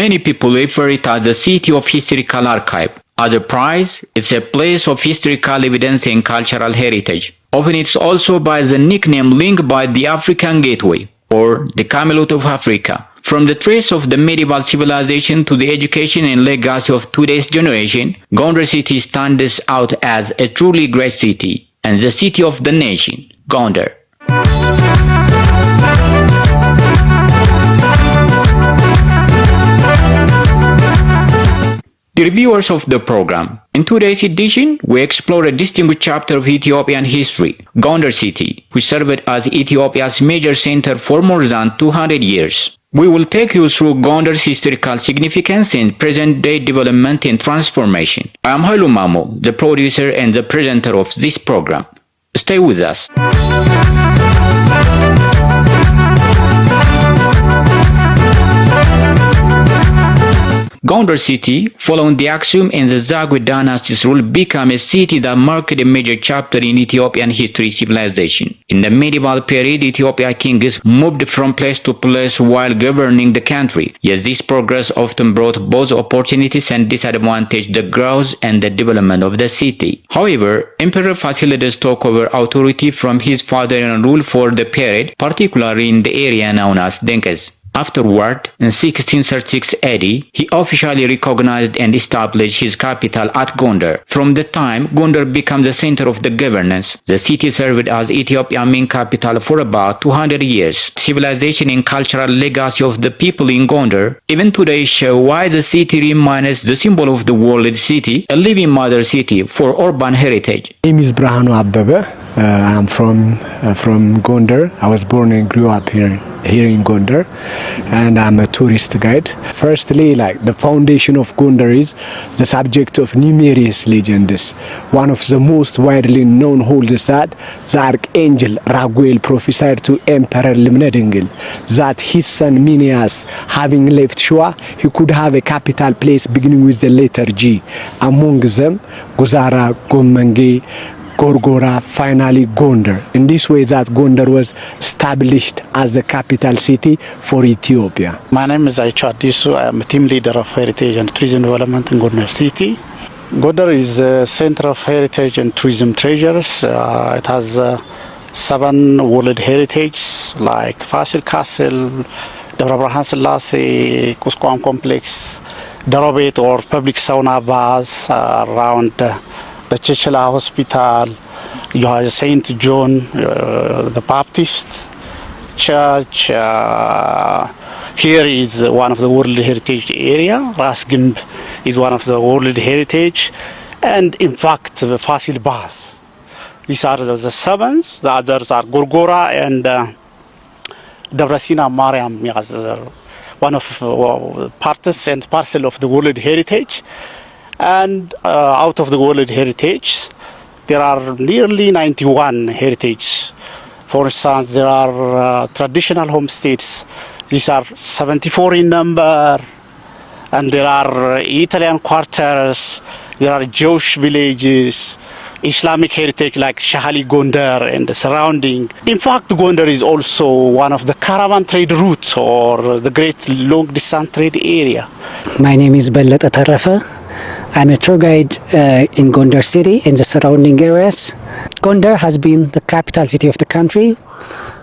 Many people refer it as the city of historical archive. Otherwise, it's a place of historical evidence and cultural heritage. Often it's also by the nickname linked by the African Gateway, or the Camelot of Africa. From the trace of the medieval civilization to the education and legacy of today's generation, Gondar city stands out as a truly great city, and the city of the nation, Gondar. Dear viewers of the program, in today's edition, we explore a distinguished chapter of Ethiopian history, Gondar city, which served as Ethiopia's major center for more than 200 years. We will take you through Gondar's historical significance and present-day development and transformation. I am Hailu Mamo, the producer and the presenter of this program. Stay with us. Gondar city, following the Aksum and the Zagwe dynasty's rule, became a city that marked a major chapter in Ethiopian history civilization. In the medieval period, Ethiopian kings moved from place to place while governing the country. Yet this progress often brought both opportunities and disadvantages the growth and the development of the city. However, Emperor Faሲለደስ took over authority from his father and ruled for the period, particularly in the area known as Denkes. Afterward, in 1636 AD, he officially recognized and established his capital at Gondar. From that time, Gondar became the center of the governance. The city served as Ethiopia's main capital for about 200 years. Civilization and cultural legacy of the people in Gondar even today show why the city remains the symbol of the world city, a living mother city for urban heritage. My name is Brahanu Abbebe. I'm from Gondar. I was born and grew up here in Gondar, and I'm a tourist guide. Firstly, the foundation of Gondar is the subject of numerous legends. One of the most widely known holds that the archangel Raguel prophesied to Emperor Limnedingil that his son Mineas, having left Shua, he could have a capital place beginning with the letter G. Among them, Guzara, Gomenge, Gorgora, finally Gondar. In this way that Gondar was established as the capital city for Ethiopia. My name is Aicho Adisu. I am a team leader of heritage and tourism development in Gondar city. Gondar is a center of heritage and tourism treasures. It has 7 world heritages like Fasil Castle, Devra Brahan Selassie, Kuskwam Complex, Darobet or public sauna baths around the Chechela Hospital. You have Saint John the Baptist Church. Here is one of the World Heritage area. Ras Gimb is one of the World Heritage, and in fact the Fasil Baths. These are the 7s. The others are Gorgora and Dabrasina Mariam, one of parts and parcel of the World Heritage. And out of the World Heritage, there are nearly 91 heritage. For instance, there are traditional homestays. These are 74 in number. And there are Italian quarters. There are Jewish villages. Islamic heritage like Shahali Gondar and the surrounding. In fact, Gondar is also one of the caravan trade routes or the great long distance trade area. My name is Bellet Atarafa. I'm a tour guide in Gondar city and the surrounding areas. Gondar has been the capital city of the country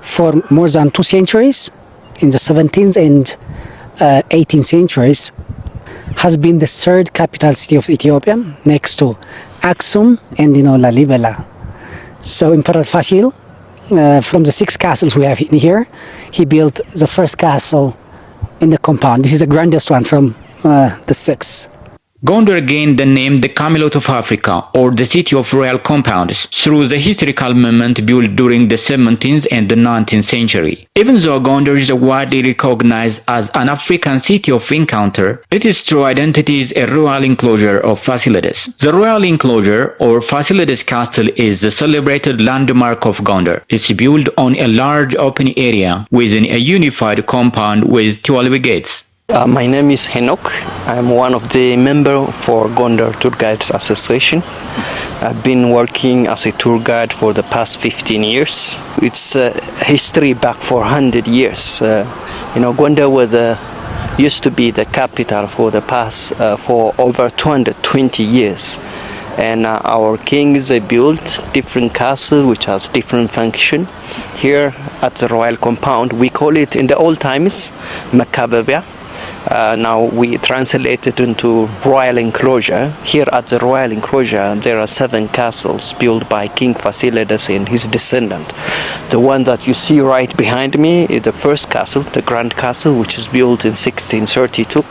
for more than 2 centuries. In the 17th and 18th centuries, has been the 3rd capital city of Ethiopia, next to Aksum and Lalibela. So Emperor Fasil, from the 6 castles we have in here, he built the first castle in the compound. This is the grandest one from the 6. Gondar gained the name the Camelot of Africa, or the City of Royal Compounds, through the historical movement built during the 17th and the 19th century. Even though Gondar is widely recognized as an African city of encounter, its true identity is a royal enclosure of Faሲለደስ. The royal enclosure, or Faሲለደስ Castle, is the celebrated landmark of Gondar. It's built on a large open area within a unified compound with 12 gates. My name is Henok. I'm one of the members for Gondar Tour Guides Association. I've been working as a tour guide for the past 15 years. It's history back for 100 years. Gondar was a used to be the capital for the past for over 220 years. And our kings, they built different castles which has different function. Here at the royal compound, we call it in the old times Makababia. Now we translate it into royal enclosure. Here at the royal enclosure, there are 7 castles built by King Faሲለደስ and his descendant. The one that you see right behind me is the first castle, the Grand Castle, which is built in 1632,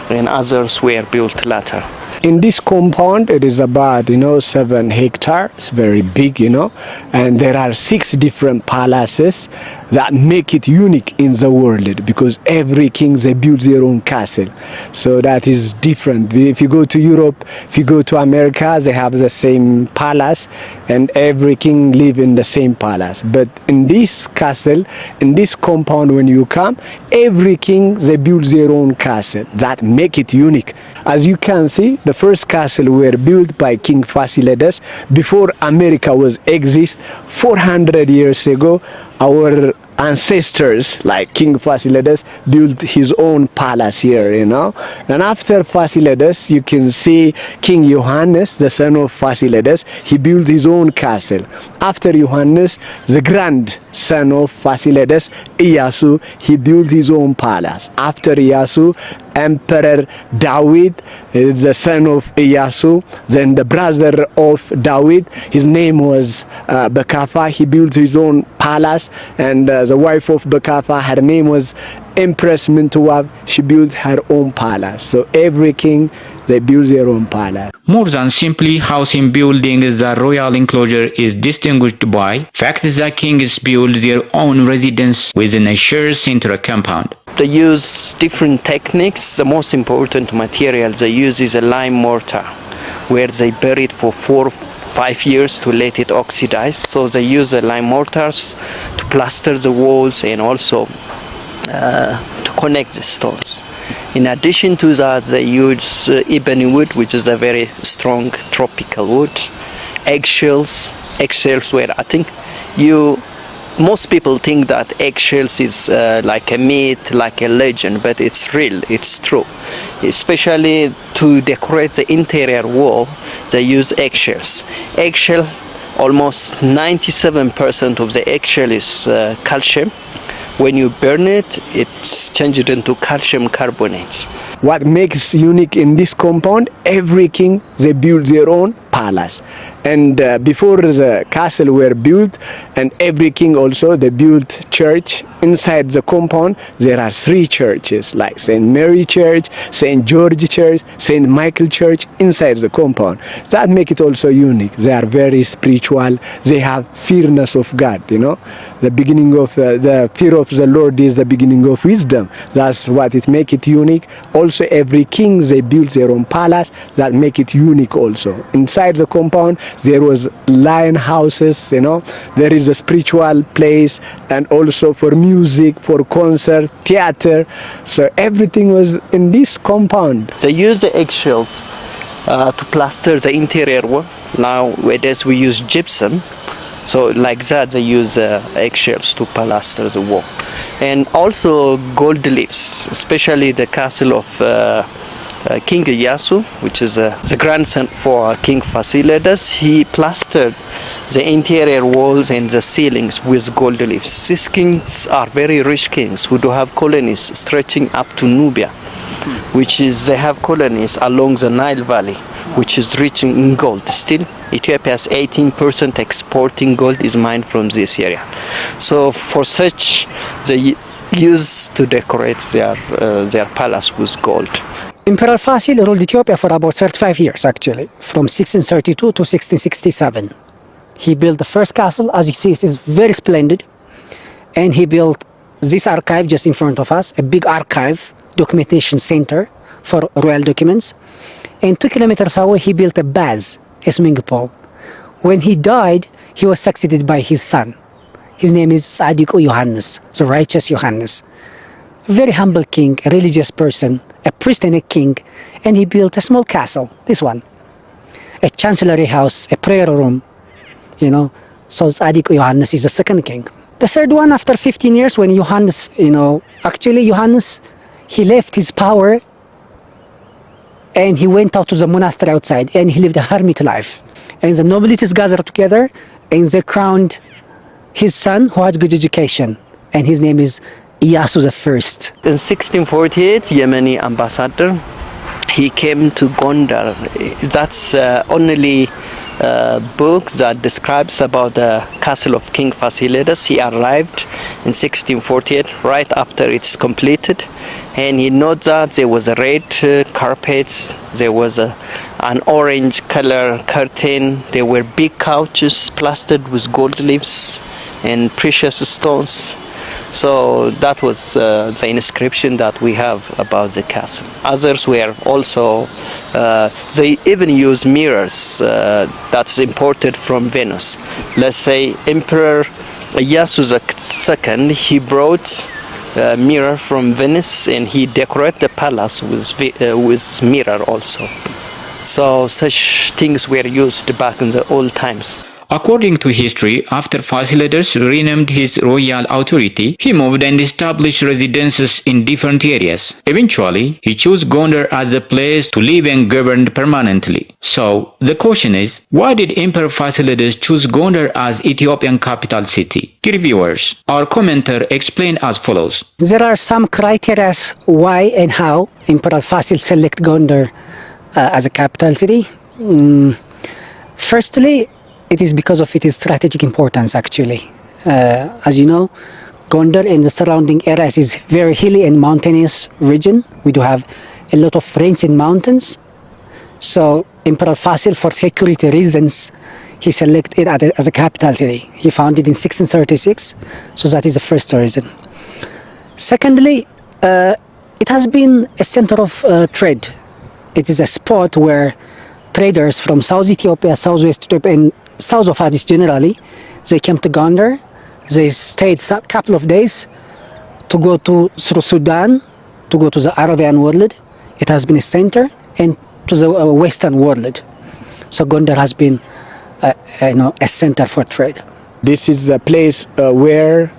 and others were built later. In this compound, it is about 7 hectares. It's very big, and there are 6 different palaces that make it unique in the world, because every king, they build their own castle. So that is different. If you go to Europe, if you go to America, they have the same palace, and every king live in the same palace. But in this castle, in this compound, when you come, every king, they build their own castle. That make it unique. As you can see, the first castle were built by King Faሲለደስ before America was exist 400 years ago. Our ancestors like King Faሲለደስ built his own palace here, and after Faሲለደስ you can see King Yohannes, the son of Faሲለደስ, he built his own castle. After Yohannes, the grandson of Faሲለደስ, Iyasu, he built his own palace. After Iyasu, Emperor David, the son of Iyasu, then the brother of David, his name was Bakafa, he built his own palace, and the wife of Bakafa, her name was Empress Mintuwab, she built her own palace. So every king, they build their own palace. More than simply housing building, the royal enclosure is distinguished by fact that kings build their own residence within a shared central compound. They use different techniques. The most important material they use is a lime mortar, where they bury it for 4-5 years to let it oxidize. So they use the lime mortars to plaster the walls and also to connect the stones. In addition to that, they use ebony wood, which is a very strong tropical wood. Eggshells where I think most people think that eggshells is like a myth, like a legend, but it's real, it's true. Especially to decorate the interior wall, they use eggshells. Eggshell, almost 97% of the eggshell is calcium. When you burn it, it's changed into calcium carbonates. What makes unique in this compound, every king, they build their own palace. And before the castle were built, and every king also, they built church. Inside the compound, there are 3 churches, like St. Mary Church, St. George Church, St. Michael Church, inside the compound. That make it also unique. They are very spiritual. They have fearness of God, The beginning of the fear of the Lord is the beginning of wisdom. That's what it make it unique. Also, every king, they built their own palace. That make it unique also. Inside the compound, there was lion houses, There is a spiritual place, and also for music, for concert, theater. So everything was in this compound. They use the eggshells to plaster the interior wall. Nowadays we use gypsum. So like that they use eggshells to plaster the wall. And also gold leaves, especially the castle of King Iyasu, which is the grandson for King Faሲለደስ. He plastered the interior walls and the ceilings with gold leaves. These kings are very rich kings who do have colonies stretching up to Nubia, which is they have colonies along the Nile Valley, which is rich in gold. Still, Ethiopia's 18% exporting gold is mined from this area. So for such, they use to decorate their palace with gold. Emperor Fasil ruled Ethiopia for about 35 years, actually, from 1632 to 1667. He built the first castle, as you see, it is very splendid. And he built this archive just in front of us, a big archive, documentation center for royal documents. And 2 kilometers away, he built a bath, a swimming pool. When he died, he was succeeded by his son. His name is Tzadiku Yohannes, the righteous Yohannes. A very humble king, a religious person, a priest and a king. And he built a small castle, this one. A chancellery house, a prayer room, So Tzadiku Yohannes is the second king. The third one, after 15 years, when Yohannes, actually Yohannes, he left his power and he went out to the monastery outside and he lived a hermit life. And the nobilities gathered together and they crowned his son who had good education, and his name is Iyasu the First. In 1648, Yemeni ambassador, he came to Gondar. That's only book that describes about the castle of King Faሲለደስ. He arrived in 1648, right after it's completed, and he noted that there was a red carpets, there was an orange color curtain, there were big couches plastered with gold leaves and precious stones. So that was the inscription that we have about the castle. Others were also, they even use mirrors that's imported from Venice. Let's say Emperor Iyasu II, he brought a mirror from Venice and he decorated the palace with mirror also. So such things were used back in the old times. According to history, after Faሲለደስ renamed his royal authority, he moved and established residences in different areas. Eventually, he chose Gondar as a place to live and govern permanently. So, the question is, why did Emperor Faሲለደስ choose Gondar as Ethiopian capital city? Dear viewers, our commenter explained as follows. There are some criteria why and how Emperor Fasil select Gondar as a capital city. Firstly, it is because of its strategic importance actually. As you know, Gondar and the surrounding areas is very hilly and mountainous region. We do have a lot of range and mountains. So Emperor Fasil, for security reasons, he selected it as a capital city. He founded in 1636, so that is the first reason. Secondly, it has been a center of trade. It is a spot where traders from South Ethiopia, Southwest Ethiopia, and south of Addis generally, they came to Gondar. They stayed a couple of days to go through Sudan, to go to the Arabian world. It has been a center, and to the Western world. So Gondar has been, a center for trade. This is a place where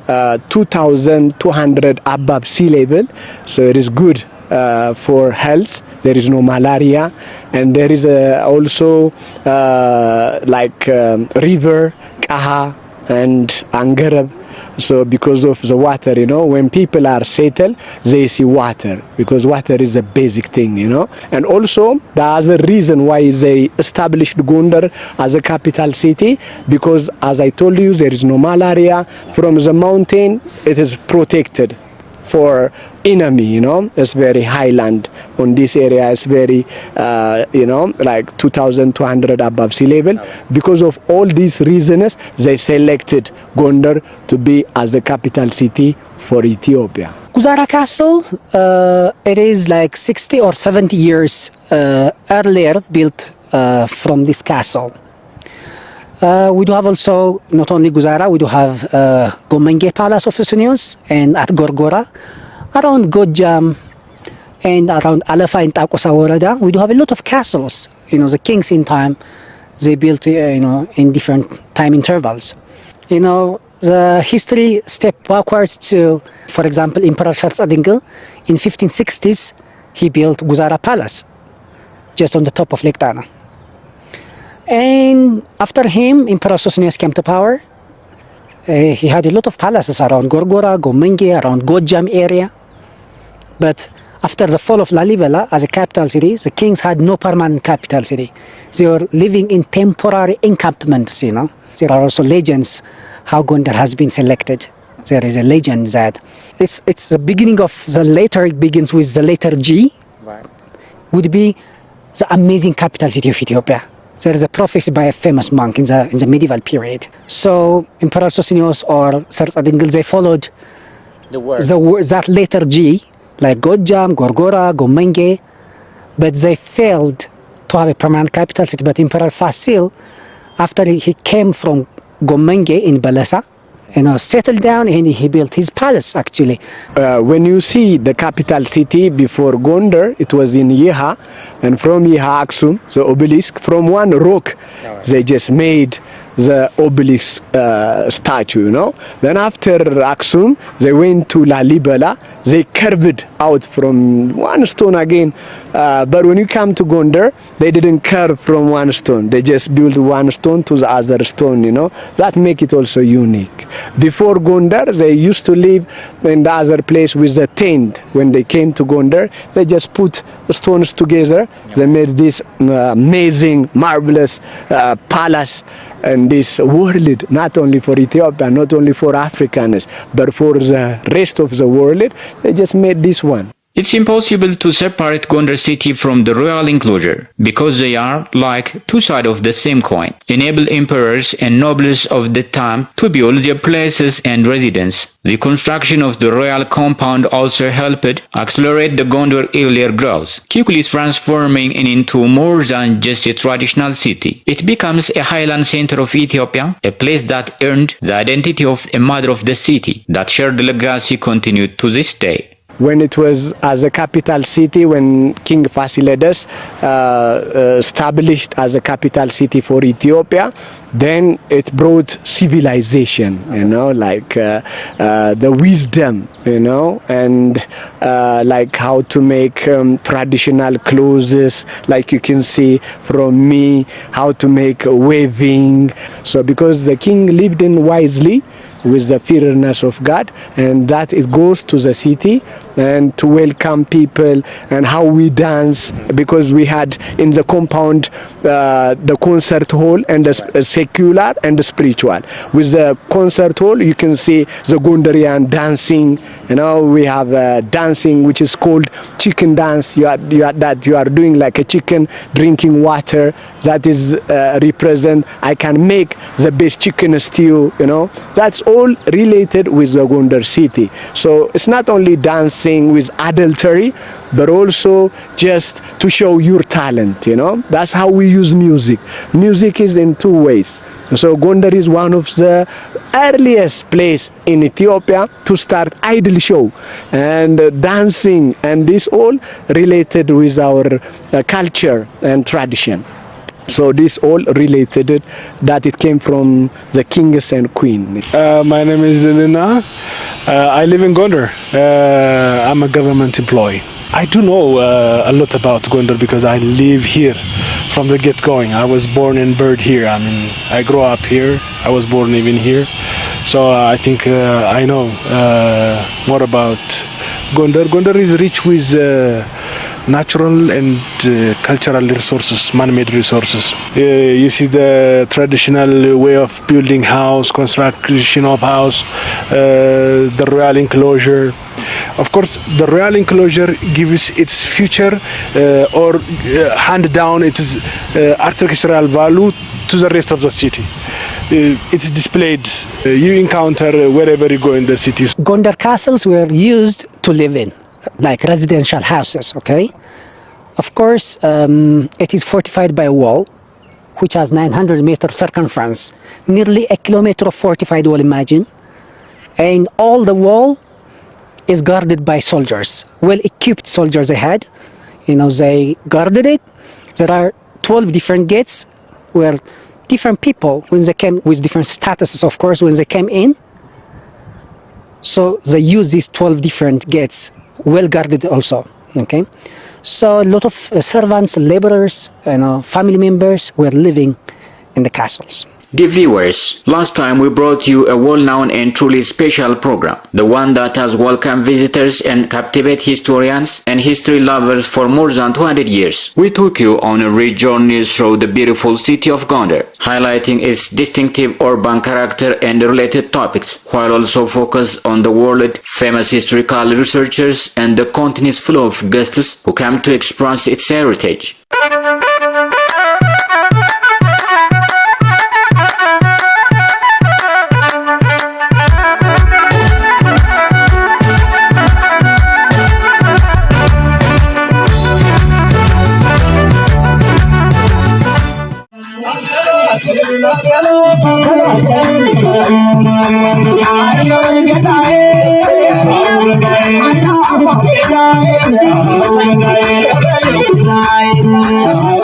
2,200 above sea level, so it is good for health. There is no malaria, and there is also river Kaha and Angarab. So because of the water, when people are settled, they see water, because water is a basic thing, And also the other reason why they established Gondar as a capital city, because as I told you, there is no malaria. From the mountain, it is protected for enemy, it's very highland on this area. It's very 2,200 above sea level. Because of all these reasons, they selected Gondar to be as the capital city for Ethiopia. Guzara Castle, it is like 60 or 70 years earlier built from this castle. We do have also, not only Guzara, we do have Gomenge Palace of Sunios, and at Gorgora, around Gojam, and around Alafa in Takosa Worada, we do have a lot of castles. The kings in time, they built, in different time intervals. The history step backwards to, for example, Emperor Sharsadingil, in 1560s, he built Guzara Palace, just on the top of Lake Tana. And after him, Emperor Sosunius came to power. He had a lot of palaces around Gorgora, Gomenge, around Gojam area. But after the fall of Lalibela as a capital city, the kings had no permanent capital city. They were living in temporary encampments, There are also legends how Gondar has been selected. There is a legend that it's the beginning of the letter, it begins with the letter G, right, would be the amazing capital city of Ethiopia. There is a prophecy by a famous monk in the medieval period. So Emperor Sosunios or Sharsadingil, they followed that letter G, like Gojam, Gorgora, Gomenge, but they failed to have a permanent capital city. But Emperor Fasil, after he came from Gomenge in Balasa, settled down, and he built his palace actually. When you see the capital city before Gondar, it was in Yeha, and from Yeha Aksum, the obelisk, from one rock, they just made the obelisk statue, you know. Then after Aksum, they went to Lalibela. They curved out from one stone again. But when you come to Gondar, they didn't curve from one stone. They just built one stone to the other stone, you know. That make it also unique. Before Gondar, they used to live in the other place with the tent. When they came to Gondar, they just put stones together. They made this amazing, marvelous palace and this world, not only for Ethiopia, not only for Africans, but for the rest of the world. They just made this one. It's impossible to separate Gondar city from the royal enclosure because they are like two sides of the same coin. Enable emperors and nobles of the time to build their places and residence. The construction of the royal compound also helped accelerate the Gondar earlier growth, quickly transforming it into more than just a traditional city. It becomes a highland center of Ethiopia, a place that earned the identity of a mother of the city. That shared legacy continued to this day. When it was as a capital city, when King Faሲለደስ established as a capital city for Ethiopia, then it brought civilization, you know, like the wisdom, you know, and like how to make traditional clothes, like you can see from me, how to make weaving. So because the king lived in wisely, with the fearness of God, and that it goes to the city and to welcome people, and how we dance, because we had in the compound the concert hall and the secular and the spiritual. With the concert hall, you can see the Gondarian dancing. You know, we have dancing which is called chicken dance. You are doing like a chicken drinking water. That is represent I can make the best chicken stew. You know, that's all related with the Gondar city. So it's not only dancing with adultery, but also just to show your talent, you know. That's how we use music. Music is in two ways. So Gondar is one of the earliest place in Ethiopia to start idol show and dancing, and this all related with our culture and tradition. So this all related that it came from the kings and queen. My name is Nina. I live in Gondar. I'm a government employee. I do know a lot about Gondar because I live here from the get-going. I was born and bred here. I mean, I grew up here. I was born even here. So I think I know more about Gondar. Gondar is rich with natural and cultural resources, man-made resources. You see the traditional way of building house, construction of house, the royal enclosure. Of course, the royal enclosure gives its future or hand down its architectural value to the rest of the city. It's displayed. You encounter wherever you go in the cities. Gondar castles were used to live in, like residential houses, okay? Of course, it is fortified by a wall, which has 900 meter circumference, nearly a kilometer of fortified wall, imagine. And all the wall is guarded by soldiers, well-equipped soldiers they had. You know, they guarded it. There are 12 different gates where different people, when they came with different statuses, of course, when they came in. So they use these 12 different gates, well guarded also, okay? So a lot of servants, laborers, you know, family members were living in the castles. Dear viewers, last time we brought you a well-known and truly special program, the one that has welcomed visitors and captivated historians and history lovers for more than 200 years. We took you on a rich journey through the beautiful city of Gondar, highlighting its distinctive urban character and related topics, while also focus on the world-famous historical researchers and the continents full of guests who come to experience its heritage. I